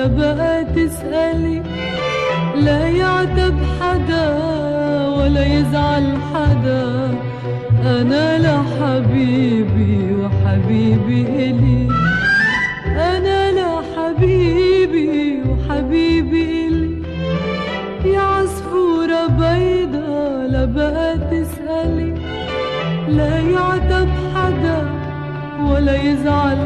بقى تسألي، لا يعتب حدا ولا يزعل حدا، أنا لحبيبي وحبيبي إلي، أنا لحبيبي وحبيبي إلي. يا عصفورة بيضا لا بقى تسألي، لا يعتب حدا ولا يزعل